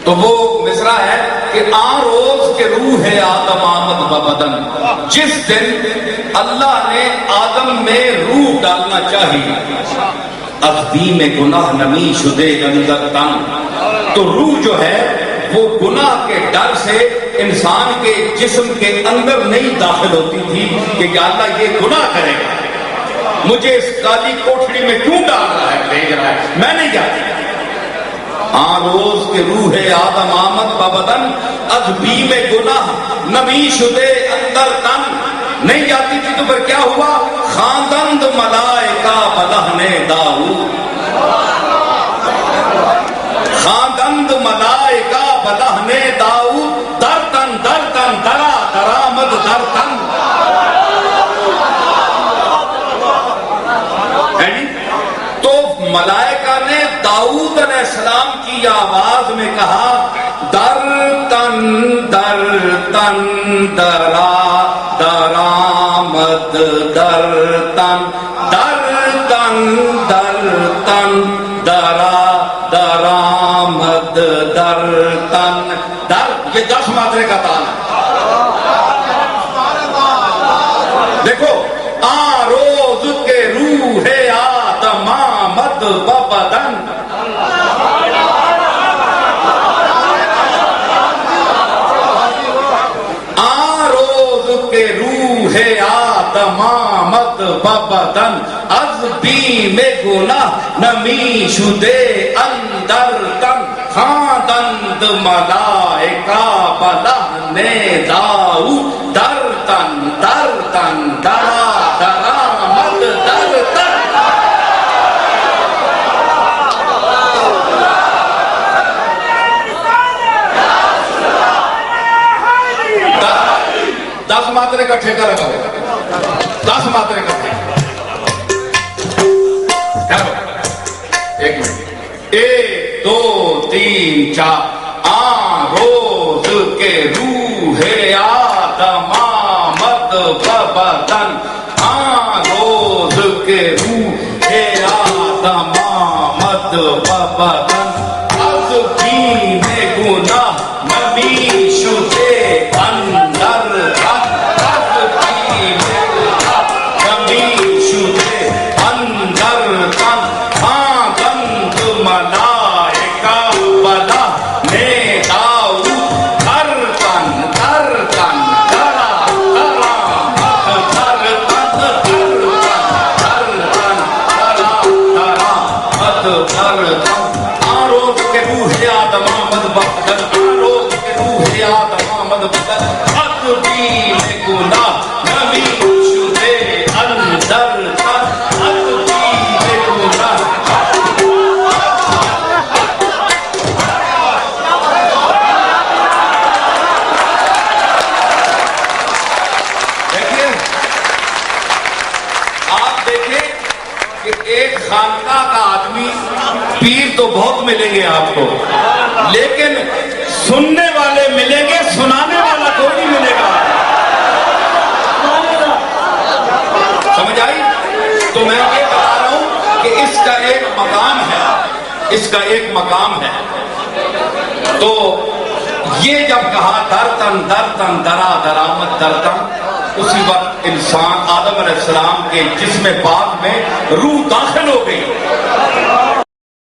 تو وہ مصرع ہے کہ آن روز کے روح آدم آمد ببدن، جس دن اللہ نے آدم میں روح ڈالنا چاہیے، افدی میں گناہ نمی شدے اندر تن، تو روح جو ہے وہ گناہ کے ڈر سے انسان کے جسم کے اندر نہیں داخل ہوتی تھی کہ یا اللہ یہ گناہ کرے گا، مجھے اس کالی کوٹھڑی میں کیوں ڈال رہا ہے، بھیج رہا ہے، میں نہیں جاتی۔ آن روز کے روح آدم آمد ببدن، از بی میں گناہ نمی شدے اندر تن، نہیں جاتی تھی تو پھر کیا ہوا، خواندند ملائکہ بلہنے داؤد، خواندند ملائکہ بلہنے داؤد، در تن درا درآمد در تن۔ تو ملائکہ نے داؤد علیہ السلام کی آواز میں کہا، در تن درا درآمد در تن، در تن درا درآمد در تن، در یہ 10 ماترے کا تال ہے۔ دیکھو، آ روز کے روح آدم آمد ببدن، آ روز کے روح آدم آمد ببدن، از بیم گناہ نمی شدے اندر تن، خواندند ملائکہ بلہنے داؤد، در تن درا درآمد در تن۔ 10 ماترے کا ٹھیکہ لگا ہوگا، 10 ماترے کا ٹھیکہ۔ ایک منٹ، 1 2 3 4، آن روز کے روح آدم آمد ببدن، آن روز کے روح آدم آمد ببدن، از بیم گناہ نمی شدے اندر تن، از بیم گناہ نمی شدے اندر تن، خواندند ملائکہ بلہنے داؤد، در تن درا درآمد در تن، در تن درآمد در تن۔ آن روز کے روح آدم آمد ببدن، آن روز کے روح آدم آمد ببدن، از بیم گناہ نمی شدے اندر تن، از بیم گناہ۔ دیکھیے، آپ دیکھیں کہ ایک خانقاہ کا آدمی، پیر تو بہت ملیں گے آپ کو، لیکن سننے والے ملیں گے، سنانے والا کوئی نہیں ملے گا۔ سمجھ آئی؟ تو میں یہ بتا رہا ہوں کہ اس کا ایک مقام ہے، اس کا ایک مقام ہے۔ تو یہ جب کہا در تن درا درآمد در تن، اسی وقت انسان آدم علیہ السلام کے جسم پاک میں روح داخل ہو گئی،